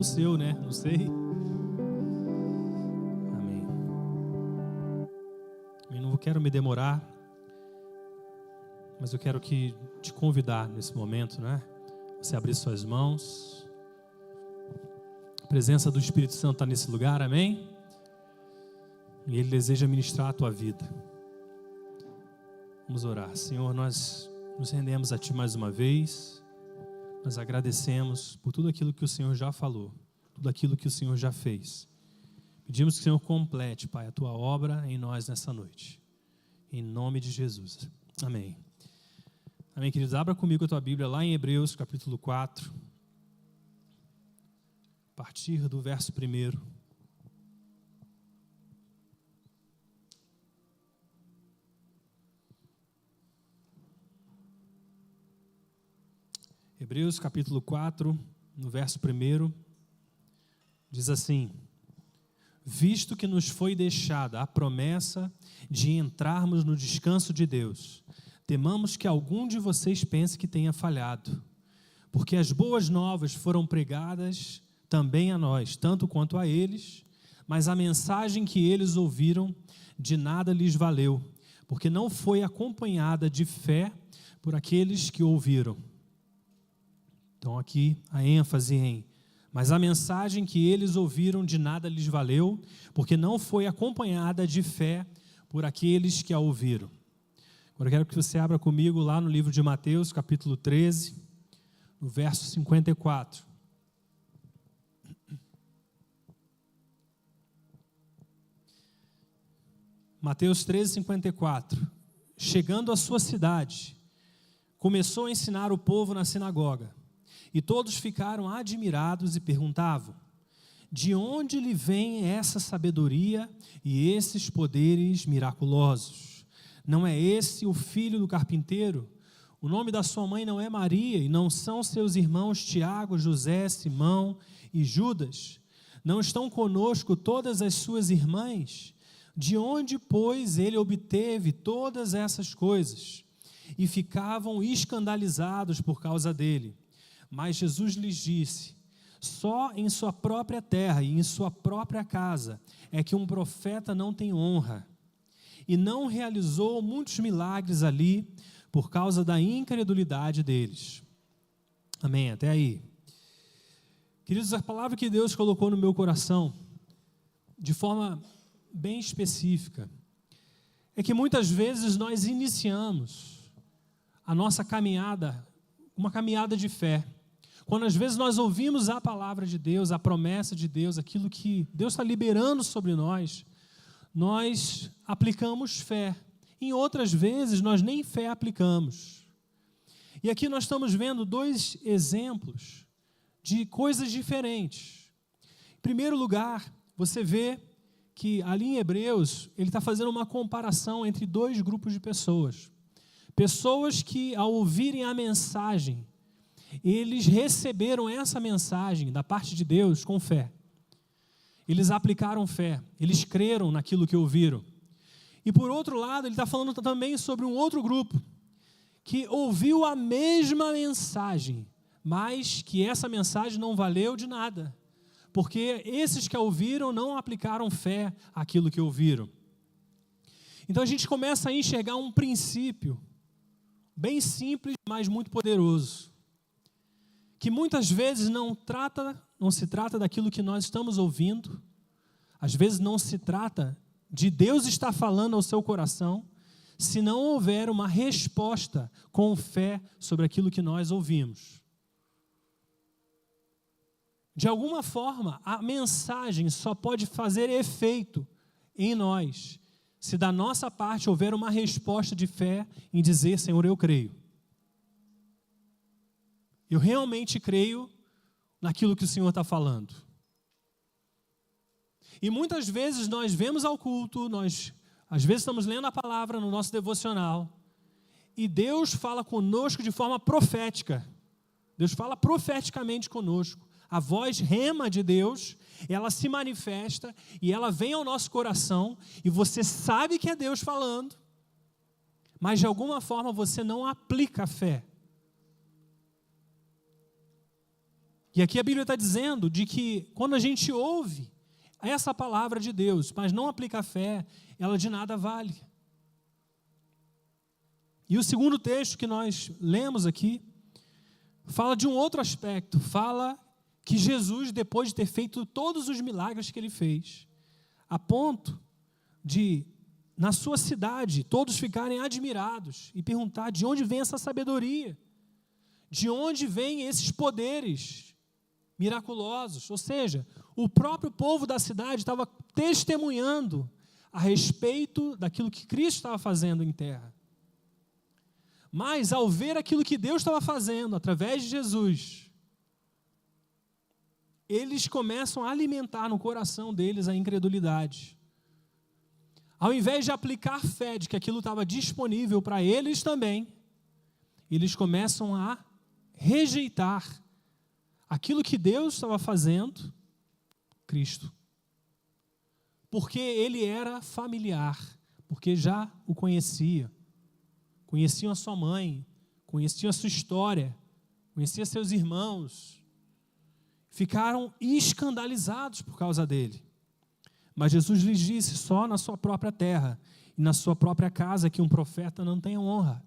o seu, né? Não sei. Amém. Eu não quero me demorar, mas eu quero te convidar nesse momento, né? Você abrir suas mãos. A presença do Espírito Santo está nesse lugar, amém? E Ele deseja ministrar a tua vida. Vamos orar. Senhor, nós nos rendemos a Ti mais uma vez. Nós agradecemos por tudo aquilo que o Senhor já falou, tudo aquilo que o Senhor já fez. Pedimos que o Senhor complete, Pai, a Tua obra em nós nessa noite. Em nome de Jesus. Amém. Amém, queridos. Abra comigo a tua Bíblia lá em Hebreus, capítulo 4. A partir do verso 1. Hebreus capítulo 4, no verso 1, diz assim: visto que nos foi deixada a promessa de entrarmos no descanso de Deus, temamos que algum de vocês pense que tenha falhado, porque as boas novas foram pregadas também a nós, tanto quanto a eles, mas a mensagem que eles ouviram de nada lhes valeu, porque não foi acompanhada de fé por aqueles que ouviram. Então aqui a ênfase em, mas a mensagem que eles ouviram de nada lhes valeu, porque não foi acompanhada de fé por aqueles que a ouviram. Agora eu quero que você abra comigo lá no livro de Mateus, capítulo 13, no verso 54. Mateus 13, 54. Chegando à sua cidade, começou a ensinar o povo na sinagoga. E todos ficaram admirados e perguntavam: de onde lhe vem essa sabedoria e esses poderes miraculosos? Não é esse o filho do carpinteiro? O nome da sua mãe não é Maria, e não são seus irmãos Tiago, José, Simão e Judas? Não estão conosco todas as suas irmãs? De onde, pois, ele obteve todas essas coisas? E ficavam escandalizados por causa dele. Mas Jesus lhes disse: só em sua própria terra e em sua própria casa é que um profeta não tem honra. E não realizou muitos milagres ali por causa da incredulidade deles. Amém, até aí. Queridos, a palavra que Deus colocou no meu coração, de forma bem específica, é que muitas vezes nós iniciamos a nossa caminhada, uma caminhada de fé, quando às vezes nós ouvimos a palavra de Deus, a promessa de Deus, aquilo que Deus está liberando sobre nós, nós aplicamos fé. Em outras vezes nós nem fé aplicamos. E aqui nós estamos vendo dois exemplos de coisas diferentes. Em primeiro lugar, você vê que ali em Hebreus, ele está fazendo uma comparação entre dois grupos de pessoas. Pessoas que, ao ouvirem a mensagem, eles receberam essa mensagem da parte de Deus com fé. Eles aplicaram fé, eles creram naquilo que ouviram. E por outro lado, ele está falando também sobre um outro grupo, que ouviu a mesma mensagem, mas que essa mensagem não valeu de nada, porque esses que a ouviram não aplicaram fé àquilo que ouviram. Então a gente começa a enxergar um princípio bem simples, mas muito poderoso, que muitas vezes não se trata daquilo que nós estamos ouvindo, às vezes não se trata de Deus estar falando ao seu coração, se não houver uma resposta com fé sobre aquilo que nós ouvimos. De alguma forma, a mensagem só pode fazer efeito em nós, se da nossa parte houver uma resposta de fé em dizer: Senhor, eu creio. Eu realmente creio naquilo que o Senhor está falando. E muitas vezes nós vemos ao culto, nós às vezes estamos lendo a palavra no nosso devocional, e Deus fala conosco de forma profética. Deus fala profeticamente conosco. A voz rema de Deus, ela se manifesta e ela vem ao nosso coração, e você sabe que é Deus falando, mas de alguma forma você não aplica a fé. E aqui a Bíblia está dizendo de que quando a gente ouve essa palavra de Deus, mas não aplica a fé, ela de nada vale. E o segundo texto que nós lemos aqui, fala de um outro aspecto, fala que Jesus, depois de ter feito todos os milagres que ele fez, a ponto de, na sua cidade, todos ficarem admirados e perguntar de onde vem essa sabedoria, de onde vêm esses poderes miraculosos. Ou seja, o próprio povo da cidade estava testemunhando a respeito daquilo que Cristo estava fazendo em terra. Mas, ao ver aquilo que Deus estava fazendo através de Jesus, eles começam a alimentar no coração deles a incredulidade. Ao invés de aplicar fé de que aquilo estava disponível para eles também, eles começam a rejeitar aquilo que Deus estava fazendo, Cristo. Porque ele era familiar, porque já o conheciam a sua mãe, conheciam a sua história, conheciam seus irmãos, ficaram escandalizados por causa dele. Mas Jesus lhes disse, só na sua própria terra e na sua própria casa que um profeta não tem honra.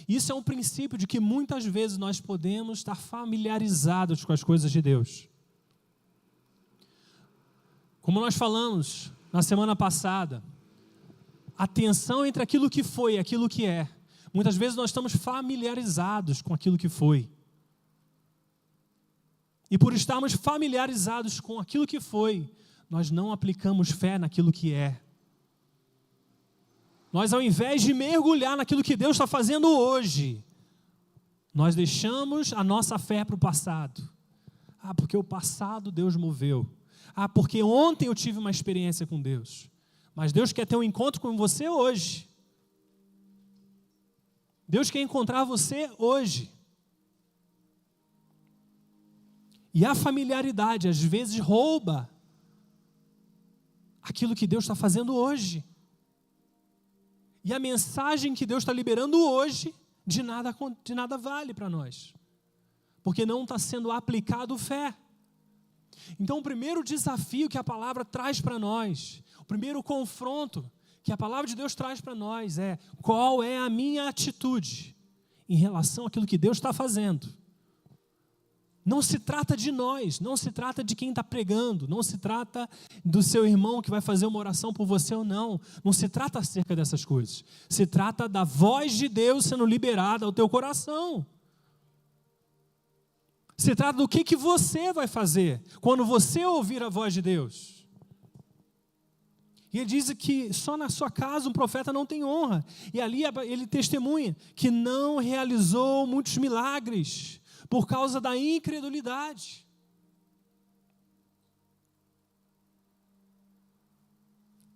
Isso é um princípio de que muitas vezes nós podemos estar familiarizados com as coisas de Deus. Como nós falamos na semana passada, a tensão entre aquilo que foi e aquilo que é. Muitas vezes nós estamos familiarizados com aquilo que foi. E por estarmos familiarizados com aquilo que foi, nós não aplicamos fé naquilo que é. Nós, ao invés de mergulhar naquilo que Deus está fazendo hoje, nós deixamos a nossa fé para o passado. Ah, porque o passado Deus moveu. Ah, porque ontem eu tive uma experiência com Deus. Mas Deus quer ter um encontro com você hoje. Deus quer encontrar você hoje. E a familiaridade, às vezes, rouba aquilo que Deus está fazendo hoje. E a mensagem que Deus está liberando hoje, de nada vale para nós. Porque não está sendo aplicado fé. Então, o primeiro desafio que a palavra traz para nós, o primeiro confronto que a palavra de Deus traz para nós é: qual é a minha atitude em relação àquilo que Deus está fazendo? Não se trata de nós, não se trata de quem está pregando, não se trata do seu irmão que vai fazer uma oração por você ou não. Não se trata acerca dessas coisas. Se trata da voz de Deus sendo liberada ao teu coração. Se trata do que você vai fazer quando você ouvir a voz de Deus. E ele diz que só na sua casa um profeta não tem honra. E ali ele testemunha que não realizou muitos milagres por causa da incredulidade.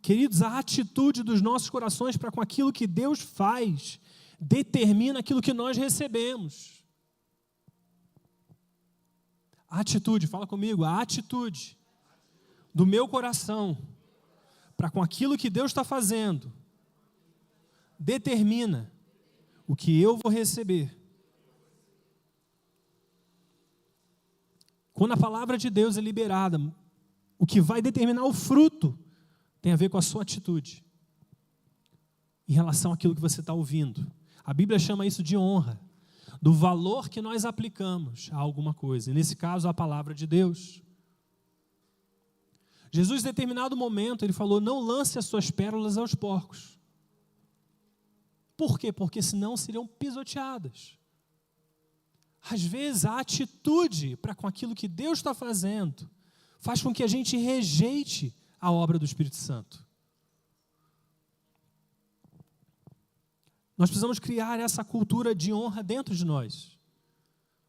Queridos, a atitude dos nossos corações para com aquilo que Deus faz determina aquilo que nós recebemos. A atitude, fala comigo, a atitude do meu coração para com aquilo que Deus está fazendo determina o que eu vou receber. Quando a palavra de Deus é liberada, o que vai determinar o fruto tem a ver com a sua atitude em relação àquilo que você está ouvindo. A Bíblia chama isso de honra, do valor que nós aplicamos a alguma coisa, e nesse caso a palavra de Deus. Jesus, em determinado momento, ele falou: não lance as suas pérolas aos porcos. Por quê? Porque senão seriam pisoteadas. Às vezes a atitude para com aquilo que Deus está fazendo faz com que a gente rejeite a obra do Espírito Santo. Nós precisamos criar essa cultura de honra dentro de nós.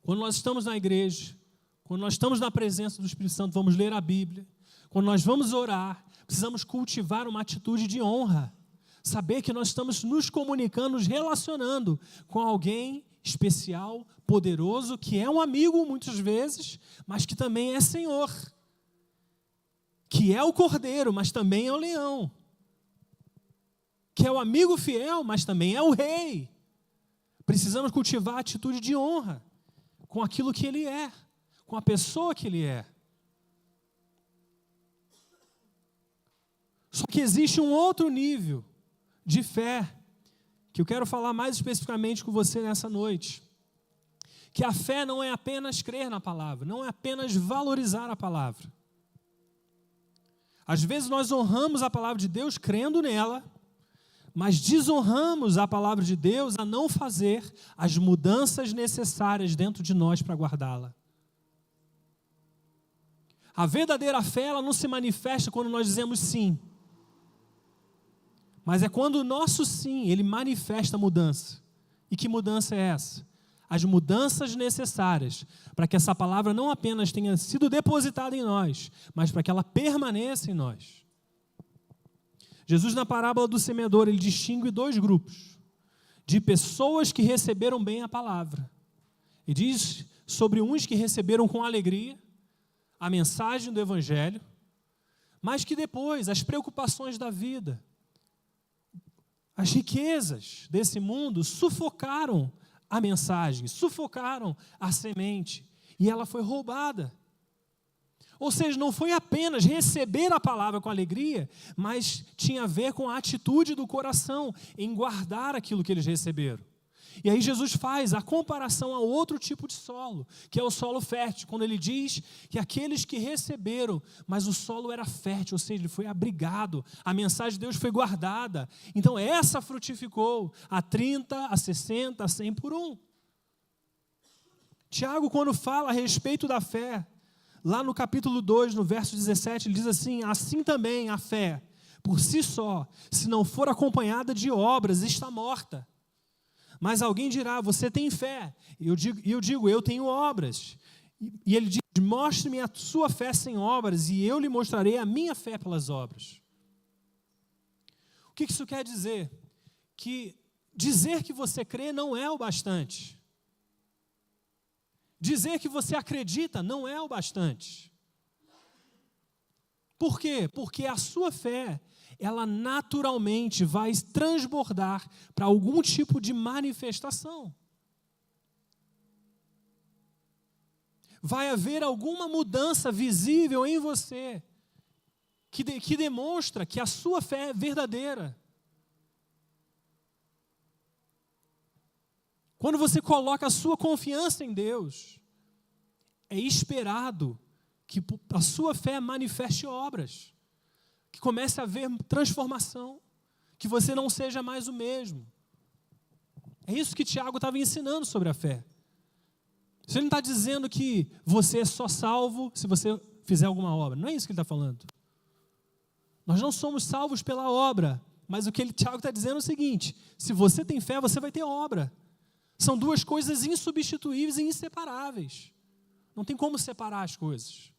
Quando nós estamos na igreja, quando nós estamos na presença do Espírito Santo, vamos ler a Bíblia. Quando nós vamos orar, precisamos cultivar uma atitude de honra. Saber que nós estamos nos comunicando, nos relacionando com alguém especial, poderoso, que é um amigo muitas vezes, mas que também é Senhor. Que é o Cordeiro, mas também é o Leão. Que é o amigo fiel, mas também é o Rei. Precisamos cultivar a atitude de honra com aquilo que Ele é, com a pessoa que Ele é. Só que existe um outro nível de fé, que eu quero falar mais especificamente com você nessa noite. Que a fé não é apenas crer na palavra, não é apenas valorizar a palavra. Às vezes nós honramos a palavra de Deus crendo nela, mas desonramos a palavra de Deus a não fazer as mudanças necessárias dentro de nós para guardá-la. A verdadeira fé, ela não se manifesta quando nós dizemos sim. Mas é quando o nosso sim, ele manifesta a mudança. E que mudança é essa? As mudanças necessárias para que essa palavra não apenas tenha sido depositada em nós, mas para que ela permaneça em nós. Jesus, na parábola do semeador, ele distingue dois grupos de pessoas que receberam bem a palavra. Ele diz sobre uns que receberam com alegria a mensagem do Evangelho, mas que depois as preocupações da vida, as riquezas desse mundo sufocaram a mensagem, sufocaram a semente e ela foi roubada. Ou seja, não foi apenas receber a palavra com alegria, mas tinha a ver com a atitude do coração em guardar aquilo que eles receberam. E aí Jesus faz a comparação a outro tipo de solo, que é o solo fértil, quando ele diz que aqueles que receberam, mas o solo era fértil, ou seja, ele foi abrigado, a mensagem de Deus foi guardada. Então essa frutificou a 30, a 60, a 100 por 1. Tiago, quando fala a respeito da fé, lá no capítulo 2, no verso 17, ele diz assim: assim também a fé, por si só, se não for acompanhada de obras, está morta. Mas alguém dirá, você tem fé. E eu digo, eu tenho obras. E ele diz, mostre-me a sua fé sem obras, e eu lhe mostrarei a minha fé pelas obras. O que isso quer dizer? Que dizer que você crê não é o bastante. Dizer que você acredita não é o bastante. Por quê? Porque a sua fé, ela naturalmente vai transbordar para algum tipo de manifestação. Vai haver alguma mudança visível em você que demonstra que a sua fé é verdadeira. Quando você coloca a sua confiança em Deus, é esperado que a sua fé manifeste obras, que comece a haver transformação, que você não seja mais o mesmo. É isso que Tiago estava ensinando sobre a fé. Ele não está dizendo que você é só salvo se você fizer alguma obra. Não é isso que ele está falando. Nós não somos salvos pela obra, mas o que Tiago está dizendo é o seguinte: se você tem fé, você vai ter obra. São duas coisas insubstituíveis e inseparáveis. Não tem como separar as coisas.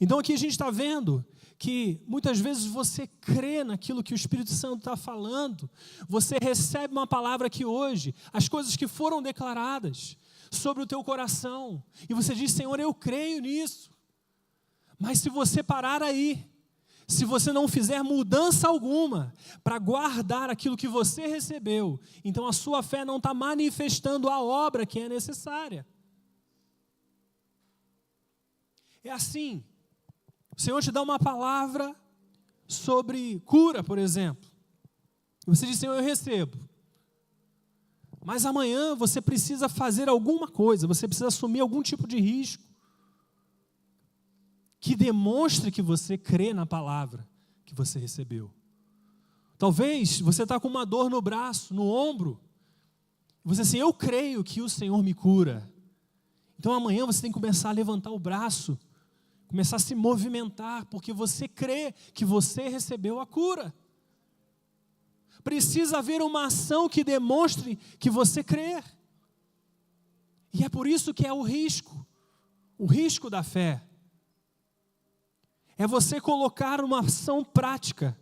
Então aqui a gente está vendo que muitas vezes você crê naquilo que o Espírito Santo está falando, você recebe uma palavra aqui hoje, as coisas que foram declaradas sobre o teu coração, e você diz, Senhor, eu creio nisso. Mas se você parar aí, se você não fizer mudança alguma para guardar aquilo que você recebeu, então a sua fé não está manifestando a obra que é necessária. É assim. O Senhor te dá uma palavra sobre cura, por exemplo. E você diz, Senhor, eu recebo. Mas amanhã você precisa fazer alguma coisa, você precisa assumir algum tipo de risco que demonstre que você crê na palavra que você recebeu. Talvez você está com uma dor no braço, no ombro. Você diz assim, eu creio que o Senhor me cura. Então amanhã você tem que começar a levantar o braço, começar a se movimentar, porque você crê que você recebeu a cura. Precisa haver uma ação que demonstre que você crê. E é por isso que é o risco da fé. É você colocar uma ação prática,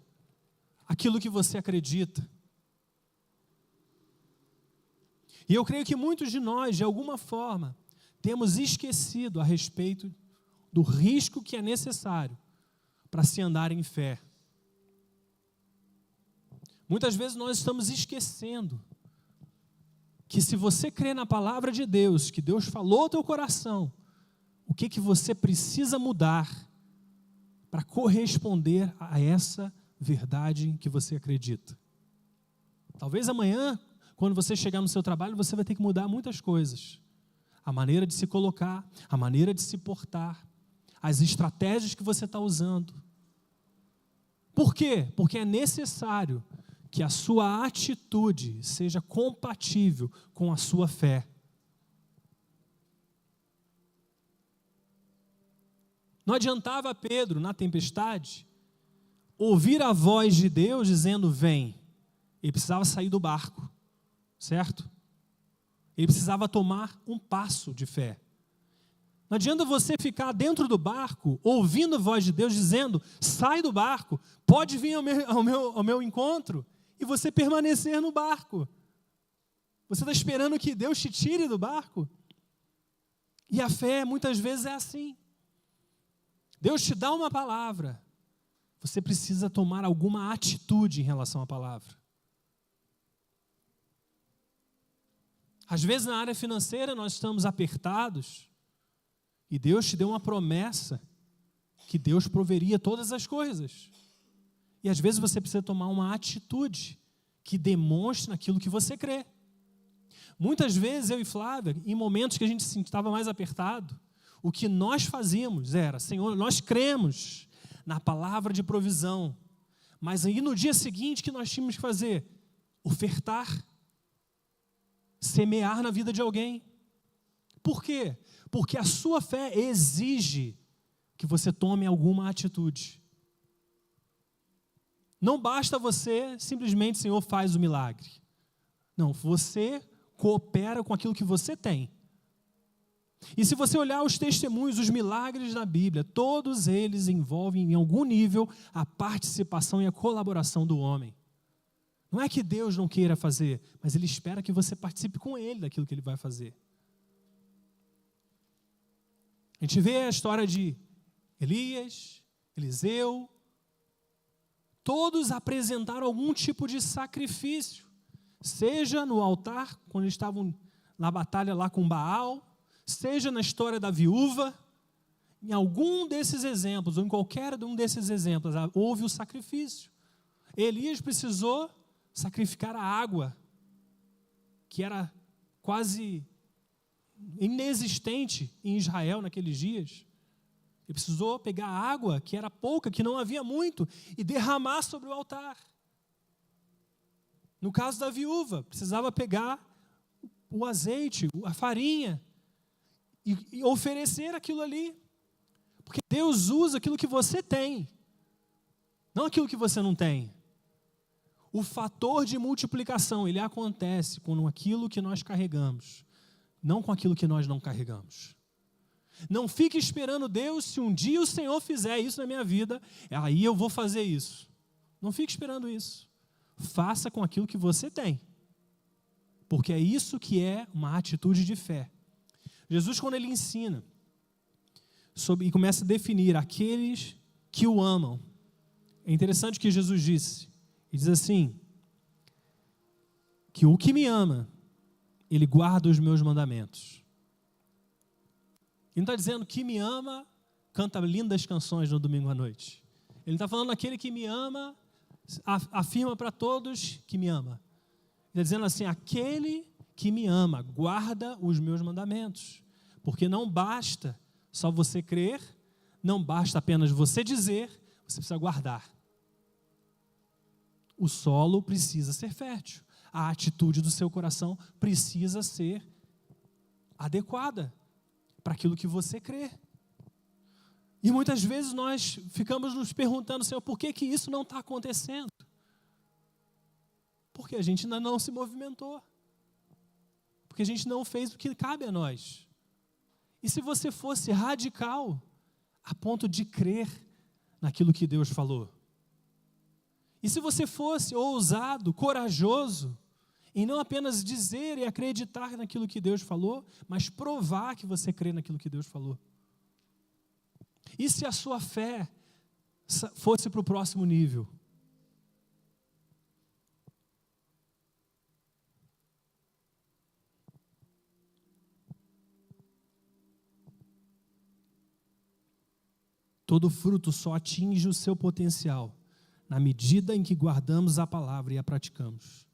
aquilo que você acredita. E eu creio que muitos de nós, de alguma forma, temos esquecido a respeito do risco que é necessário para se andar em fé. Muitas vezes nós estamos esquecendo que se você crê na palavra de Deus, que Deus falou ao teu coração, o que você precisa mudar para corresponder a essa verdade que você acredita. Talvez amanhã, quando você chegar no seu trabalho, você vai ter que mudar muitas coisas. A maneira de se colocar, a maneira de se portar, as estratégias que você está usando. Por quê? Porque é necessário que a sua atitude seja compatível com a sua fé. Não adiantava Pedro, na tempestade, ouvir a voz de Deus dizendo, vem. Ele precisava sair do barco, certo? Ele precisava tomar um passo de fé. Não adianta você ficar dentro do barco, ouvindo a voz de Deus dizendo, sai do barco, pode vir ao meu encontro, e você permanecer no barco. Você está esperando que Deus te tire do barco? E a fé muitas vezes é assim. Deus te dá uma palavra, você precisa tomar alguma atitude em relação à palavra. Às vezes na área financeira nós estamos apertados e Deus te deu uma promessa que Deus proveria todas as coisas. E às vezes você precisa tomar uma atitude que demonstre aquilo que você crê. Muitas vezes eu e Flávia, em momentos que a gente estava mais apertado, o que nós fazíamos era, Senhor, nós cremos na palavra de provisão, mas aí no dia seguinte o que nós tínhamos que fazer? Ofertar, semear na vida de alguém. Por quê? Porque a sua fé exige que você tome alguma atitude. Não basta você simplesmente, Senhor, faz o milagre. Não, você coopera com aquilo que você tem. E se você olhar os testemunhos, os milagres da Bíblia, todos eles envolvem em algum nível a participação e a colaboração do homem. Não é que Deus não queira fazer, mas Ele espera que você participe com Ele daquilo que Ele vai fazer. A gente vê a história de Elias, Eliseu, todos apresentaram algum tipo de sacrifício, seja no altar, quando eles estavam na batalha lá com Baal, seja na história da viúva, em algum desses exemplos, ou em qualquer um desses exemplos, houve o sacrifício. Elias precisou sacrificar a água, que era quase inexistente em Israel naqueles dias. Ele precisou pegar a água, que era pouca, que não havia muito, e derramar sobre o altar. No caso da viúva, precisava pegar o azeite, a farinha, e oferecer aquilo ali. Porque Deus usa aquilo que você tem, não aquilo que você não tem. O fator de multiplicação, ele acontece com aquilo que nós carregamos, não com aquilo que nós não carregamos. Não fique esperando Deus, se um dia o Senhor fizer isso na minha vida, aí eu vou fazer isso. Não fique esperando isso. Faça com aquilo que você tem. Porque é isso que é uma atitude de fé. Jesus, quando ele ensina e começa a definir aqueles que o amam, é interessante o que Jesus disse. Ele diz assim, que o que me ama, ele guarda os meus mandamentos. Ele não está dizendo que me ama, canta lindas canções no domingo à noite. Ele está falando aquele que me ama, afirma para todos que me ama. Ele está dizendo assim, aquele que me ama, guarda os meus mandamentos. Porque não basta só você crer, não basta apenas você dizer, você precisa guardar. O solo precisa ser fértil. A atitude do seu coração precisa ser adequada para aquilo que você crê. E muitas vezes nós ficamos nos perguntando, Senhor, por que isso não está acontecendo? Porque a gente ainda não se movimentou. Porque a gente não fez o que cabe a nós. E se você fosse radical a ponto de crer naquilo que Deus falou? E se você fosse ousado, corajoso, em não apenas dizer e acreditar naquilo que Deus falou, mas provar que você crê naquilo que Deus falou? E se a sua fé fosse para o próximo nível? Todo fruto só atinge o seu potencial na medida em que guardamos a palavra e a praticamos.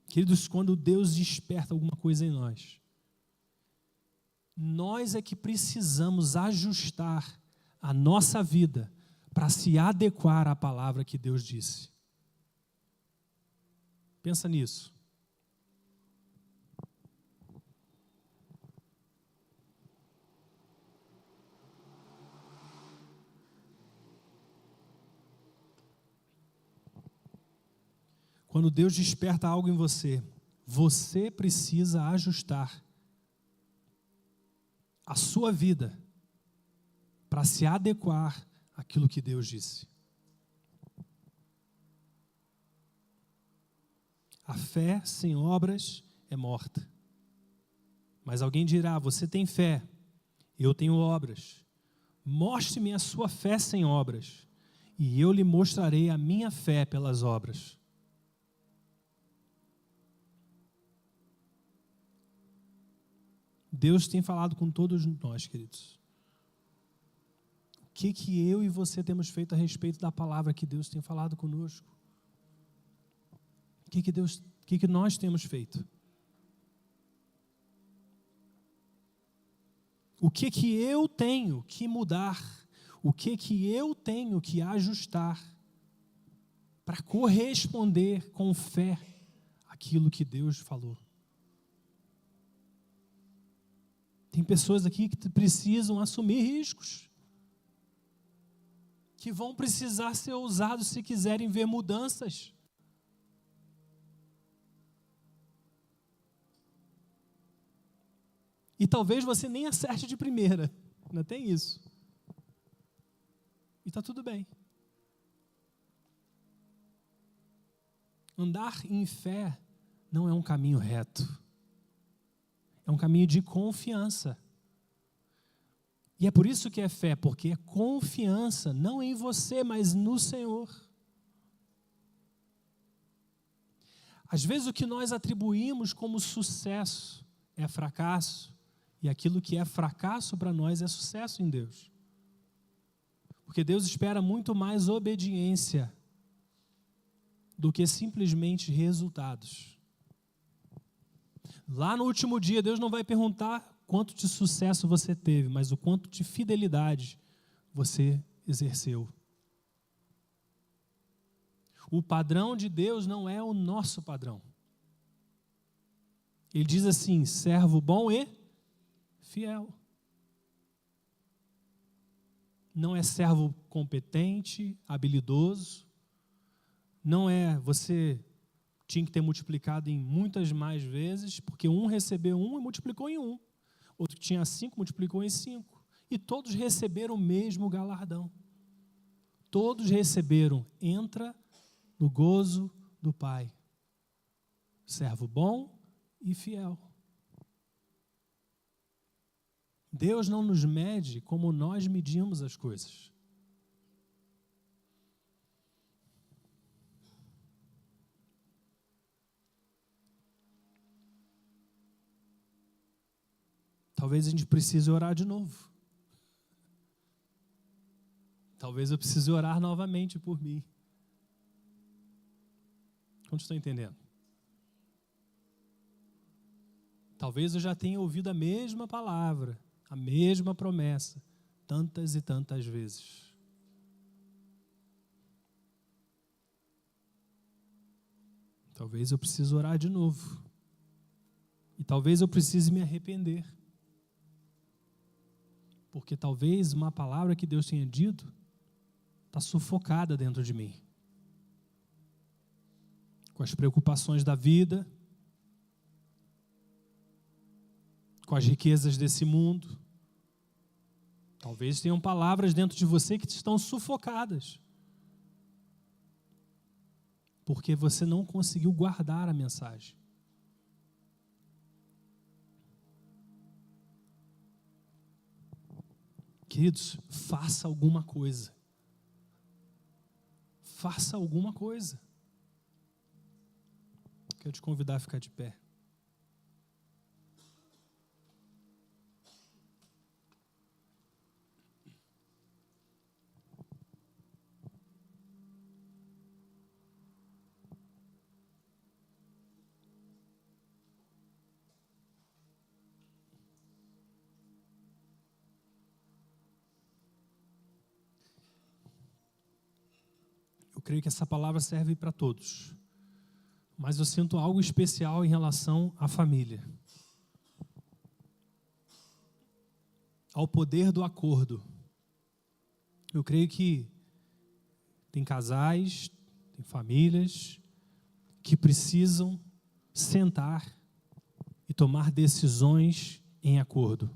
Queridos, quando Deus desperta alguma coisa em nós é que precisamos ajustar a nossa vida para se adequar à palavra que Deus disse. Pensa nisso. Quando Deus desperta algo em você, você precisa ajustar a sua vida para se adequar àquilo que Deus disse. A fé sem obras é morta. Mas alguém dirá: você tem fé, eu tenho obras. Mostre-me a sua fé sem obras, e eu lhe mostrarei a minha fé pelas obras. Deus tem falado com todos nós, queridos. O que eu e você temos feito a respeito da palavra que Deus tem falado conosco? O que nós temos feito? O que eu tenho que mudar? O que eu tenho que ajustar para corresponder com fé àquilo que Deus falou? Tem pessoas aqui que precisam assumir riscos, que vão precisar ser ousados se quiserem ver mudanças. E talvez você nem acerte de primeira, não tem isso. E está tudo bem. Andar em fé não é um caminho reto. É um caminho de confiança. E é por isso que é fé, porque é confiança, não em você, mas no Senhor. Às vezes o que nós atribuímos como sucesso é fracasso, e aquilo que é fracasso para nós é sucesso em Deus. Porque Deus espera muito mais obediência do que simplesmente resultados. Lá no último dia, Deus não vai perguntar quanto de sucesso você teve, mas o quanto de fidelidade você exerceu. O padrão de Deus não é o nosso padrão. Ele diz assim: servo bom e fiel. Não é servo competente, habilidoso. Não é você tinha que ter multiplicado em muitas mais vezes, porque um recebeu um e multiplicou em um. Outro que tinha 5, multiplicou em 5. E todos receberam o mesmo galardão. Todos receberam, entra no gozo do Pai. Servo bom e fiel. Deus não nos mede como nós medimos as coisas. Talvez a gente precise orar de novo. Talvez eu precise orar novamente por mim. Quantos estão entendendo? Talvez eu já tenha ouvido a mesma palavra, a mesma promessa, tantas e tantas vezes. Talvez eu precise orar de novo. E talvez eu precise me arrepender. Porque talvez uma palavra que Deus tenha dito está sufocada dentro de mim. Com as preocupações da vida, com as riquezas desse mundo. Talvez tenham palavras dentro de você que estão sufocadas. Porque você não conseguiu guardar a mensagem. Queridos, faça alguma coisa. Faça alguma coisa. Quero te convidar a ficar de pé. Eu creio que essa palavra serve para todos. Mas eu sinto algo especial em relação à família. Ao poder do acordo. Eu creio que tem casais, tem famílias que precisam sentar e tomar decisões em acordo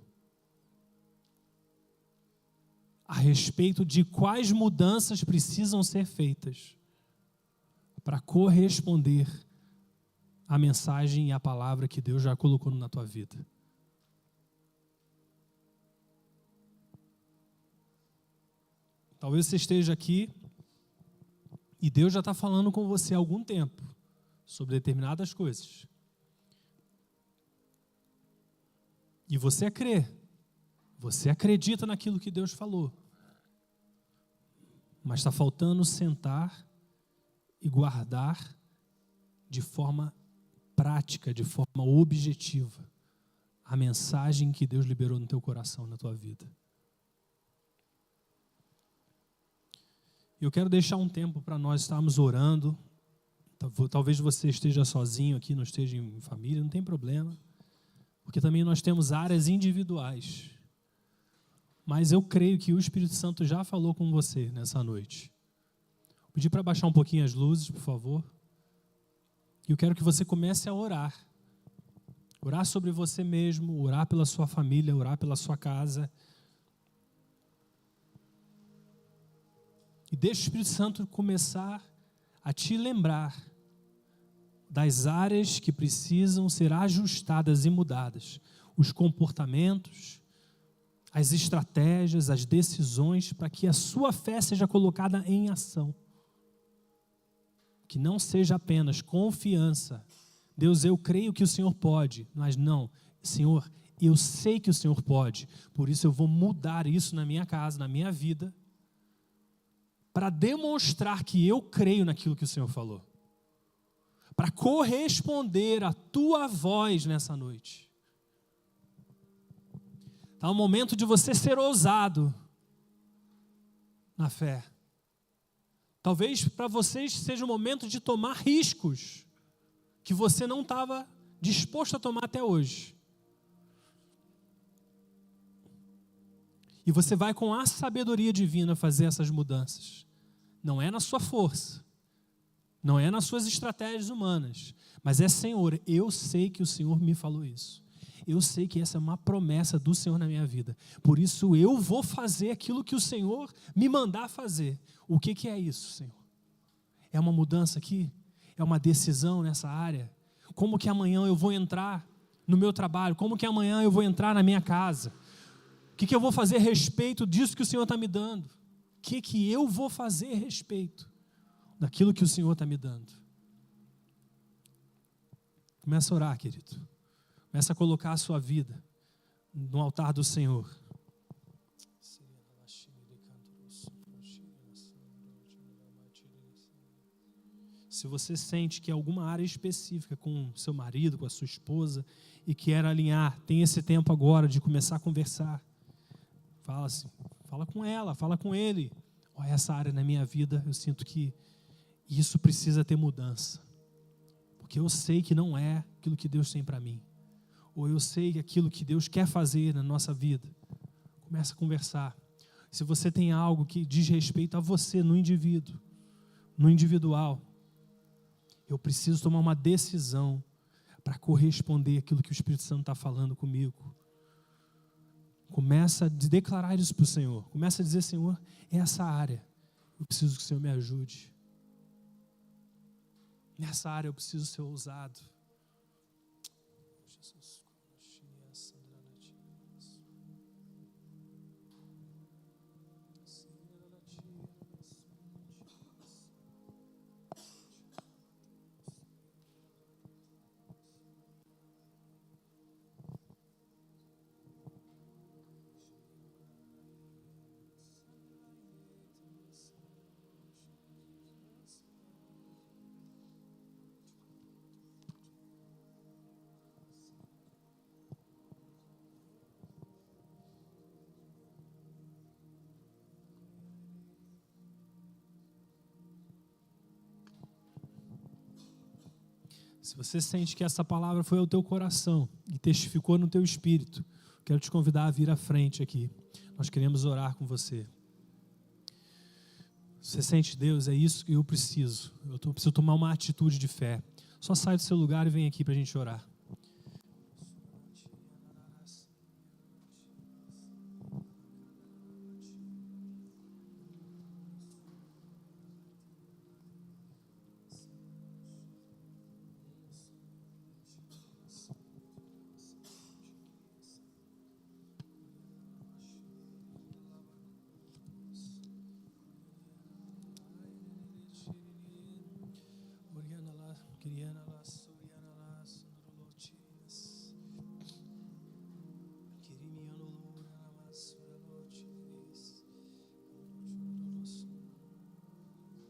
a respeito de quais mudanças precisam ser feitas para corresponder à mensagem e à palavra que Deus já colocou na tua vida. Talvez você esteja aqui e Deus já está falando com você há algum tempo sobre determinadas coisas. E você crê, você acredita naquilo que Deus falou, mas está faltando sentar e guardar de forma prática, de forma objetiva, a mensagem que Deus liberou no teu coração, na tua vida. Eu quero deixar um tempo para nós estarmos orando. Talvez você esteja sozinho aqui, não esteja em família, não tem problema, porque também nós temos áreas individuais. Mas eu creio que o Espírito Santo já falou com você nessa noite. Vou pedir para baixar um pouquinho as luzes, por favor. E eu quero que você comece a orar. Orar sobre você mesmo, orar pela sua família, orar pela sua casa. E deixa o Espírito Santo começar a te lembrar das áreas que precisam ser ajustadas e mudadas. Os comportamentos, as estratégias, as decisões, para que a sua fé seja colocada em ação. Que não seja apenas confiança. Deus, eu creio que o Senhor pode, mas não, Senhor, eu sei que o Senhor pode, por isso eu vou mudar isso na minha casa, na minha vida, para demonstrar que eu creio naquilo que o Senhor falou. Para corresponder à tua voz nessa noite. Está o momento de você ser ousado na fé. Talvez para vocês seja o momento de tomar riscos que você não estava disposto a tomar até hoje. E você vai com a sabedoria divina fazer essas mudanças. Não é na sua força, não é nas suas estratégias humanas, mas é, Senhor, eu sei que o Senhor me falou isso. Eu sei que essa é uma promessa do Senhor na minha vida. Por isso eu vou fazer aquilo que o Senhor me mandar fazer. O que é isso, Senhor? É uma mudança aqui? É uma decisão nessa área? Como que amanhã eu vou entrar no meu trabalho? Como que amanhã eu vou entrar na minha casa? O que eu vou fazer a respeito disso que o Senhor está me dando? O que eu vou fazer a respeito daquilo que o Senhor está me dando? Começa a orar, querido. Começa a colocar a sua vida no altar do Senhor. Se você sente que alguma área específica com seu marido, com a sua esposa, e quer alinhar, tem esse tempo agora de começar a conversar. Fala assim, fala com ela, fala com ele. Olha, essa área na minha vida, eu sinto que isso precisa ter mudança. Porque eu sei que não é aquilo que Deus tem para mim. Ou eu sei que aquilo que Deus quer fazer na nossa vida. Começa a conversar. Se você tem algo que diz respeito a você, no indivíduo, no individual, eu preciso tomar uma decisão para corresponder àquilo que o Espírito Santo está falando comigo. Começa a declarar isso para o Senhor. Começa a dizer, Senhor, é essa área. Eu preciso que o Senhor me ajude. Nessa área eu preciso ser ousado. Jesus. Se você sente que essa palavra foi ao teu coração e testificou no teu espírito, quero te convidar a vir à frente aqui. Nós queremos orar com você. Você sente, Deus, é isso que eu preciso. Preciso tomar uma atitude de fé. Só sai do seu lugar e vem aqui para a gente orar.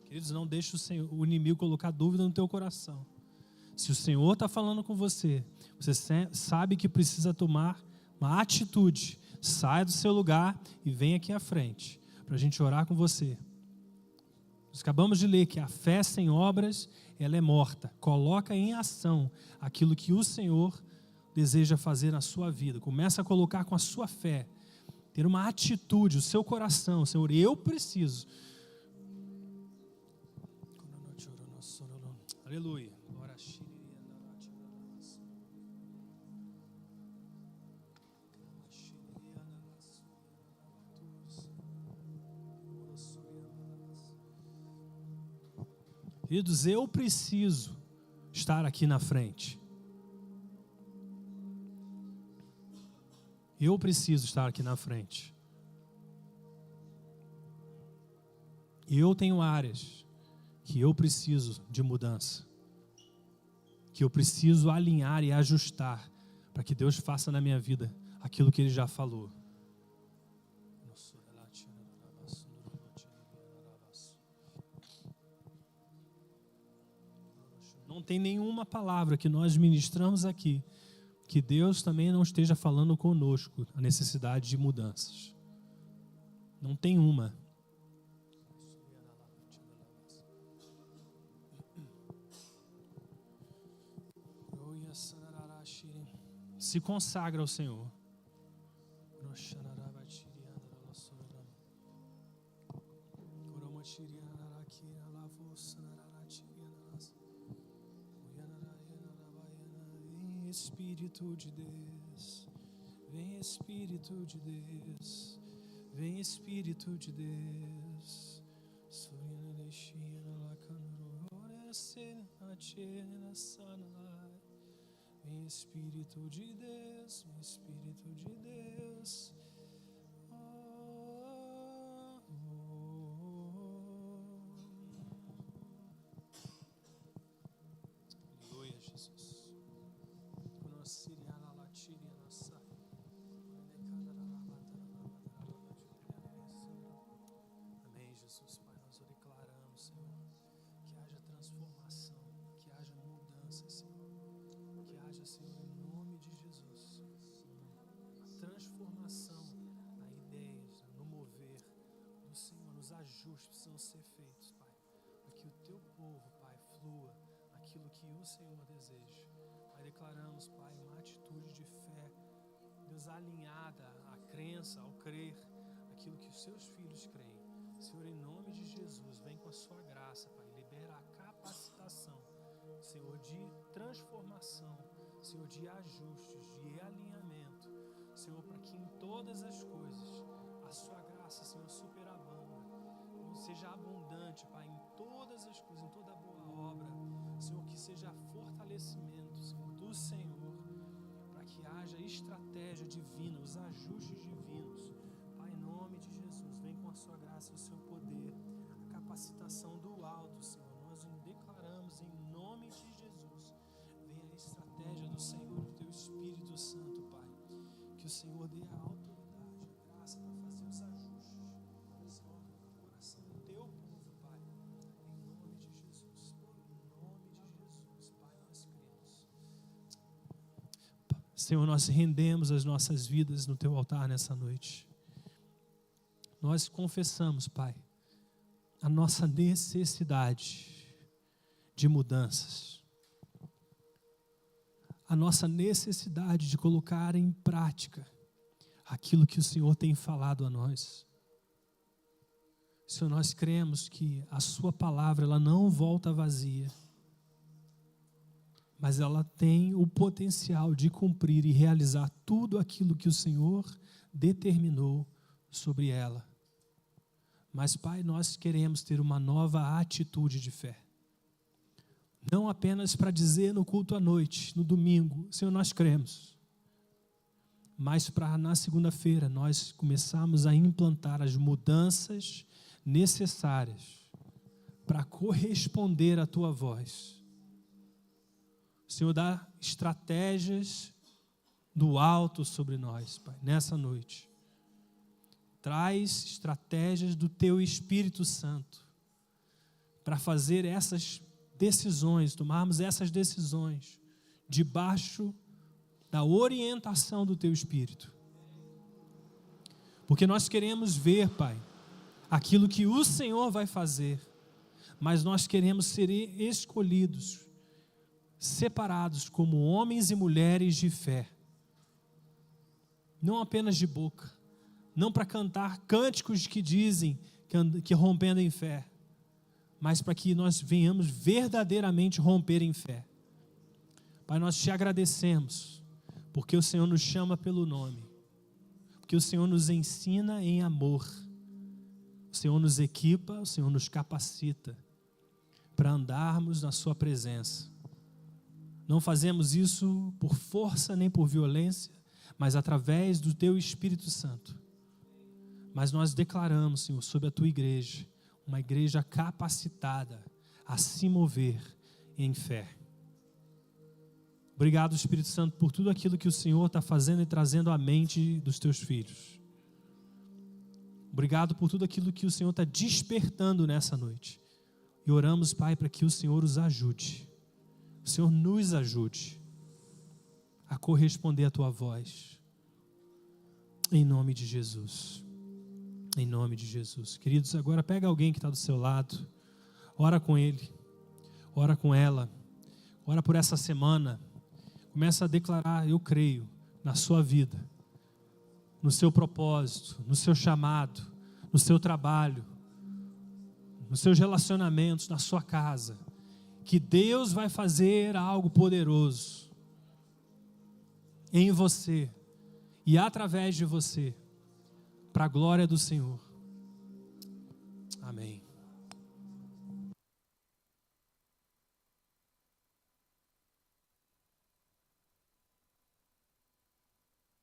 Queridos, não deixe o inimigo colocar dúvida no teu coração. Se o Senhor está falando com você, você sabe que precisa tomar uma atitude. Sai do seu lugar e vem aqui à frente para a gente orar com você. Nós acabamos de ler que a fé sem obras, ela é morta. Coloca em ação aquilo que o Senhor deseja fazer na sua vida. Começa a colocar com a sua fé. Ter uma atitude, o seu coração. Senhor, eu preciso. Aleluia. Queridos, eu preciso estar aqui na frente. Eu preciso estar aqui na frente. E eu tenho áreas que eu preciso de mudança, que eu preciso alinhar e ajustar para que Deus faça na minha vida aquilo que Ele já falou. Não tem nenhuma palavra que nós ministramos aqui que Deus também não esteja falando conosco a necessidade de mudanças. Não tem uma. Se consagra ao Senhor. Espírito de Deus, vem Espírito de Deus, vem Espírito de Deus. Vem Espírito de Deus, vem Espírito de Deus. Aleluia, Jesus. Amém, Jesus, Pai, nós o declaramos, Senhor, que haja transformação, que haja mudança, Senhor, que haja, Senhor, em nome de Jesus, a transformação na ideias, no mover do Senhor, nos ajustes precisam ser feitos, Pai, para que o Teu povo, Pai, flua aquilo que o Senhor deseja. Pai, declaramos, Pai, uma atitude de fé, Deus, alinhada à crença, ao crer, aquilo que os Seus filhos creem. Senhor, em nome de Jesus, vem com a Sua graça, Pai, libera a capacitação, Senhor, de transformação, Senhor, de ajustes, de alinhamento, Senhor, para que em todas as coisas a Sua graça, Senhor, superabunda, seja abundante, Pai, em todas as coisas, em toda boa obra, Senhor, que seja fortalecimento, Senhor, do Senhor, para que haja estratégia divina, os ajustes divinos. Pai, em nome de Jesus, vem com a Sua graça e o Seu poder, a capacitação do alto, Senhor. Nós declaramos em nome de Jesus. Venha a estratégia do Senhor, do Teu Espírito Santo, Pai. Que o Senhor dê a autoridade, a graça para fazer os ajustes, Senhor, no coração do Teu povo, Pai. Em nome de Jesus, Pai, nós cremos. Senhor, nós rendemos as nossas vidas no Teu altar nessa noite. Nós confessamos, Pai, a nossa necessidade de mudanças. a nossa necessidade de colocar em prática aquilo que o Senhor tem falado a nós. Senhor, nós cremos que a sua palavra, ela não volta vazia, mas ela tem o potencial de cumprir e realizar tudo aquilo que o Senhor determinou sobre ela. Mas, Pai, nós queremos ter uma nova atitude de fé. Não apenas para dizer no culto à noite, no domingo, Senhor, nós cremos. Mas para na segunda-feira nós começarmos a implantar as mudanças necessárias para corresponder à Tua voz. Senhor, dá estratégias do alto sobre nós, Pai, nessa noite. Traz estratégias do Teu Espírito Santo para fazer essas decisões, tomarmos essas decisões debaixo da orientação do Teu Espírito. Porque nós queremos ver, Pai, aquilo que o Senhor vai fazer, mas nós queremos ser escolhidos, separados como homens e mulheres de fé, não apenas de boca, não para cantar cânticos que dizem que rompendo em fé, mas para que nós venhamos verdadeiramente romper em fé. Pai, nós te agradecemos, porque o Senhor nos chama pelo nome, porque o Senhor nos ensina em amor, o Senhor nos equipa, o Senhor nos capacita para andarmos na sua presença. Não fazemos isso por força nem por violência, mas através do Teu Espírito Santo. Mas nós declaramos, Senhor, sobre a Tua igreja, uma igreja capacitada a se mover em fé. Obrigado, Espírito Santo, por tudo aquilo que o Senhor está fazendo e trazendo à mente dos Teus filhos. Obrigado por tudo aquilo que o Senhor está despertando nessa noite. E oramos, Pai, para que o Senhor os ajude. O Senhor nos ajude a corresponder à Tua voz. Em nome de Jesus. Em nome de Jesus. Queridos, agora pega alguém que está do seu lado. Ora com ele. Ora com ela. Ora por essa semana. Começa a declarar, eu creio, na sua vida, no seu propósito, no seu chamado, no seu trabalho, nos seus relacionamentos, na sua casa, que Deus vai fazer algo poderoso em você e através de você, para a glória do Senhor.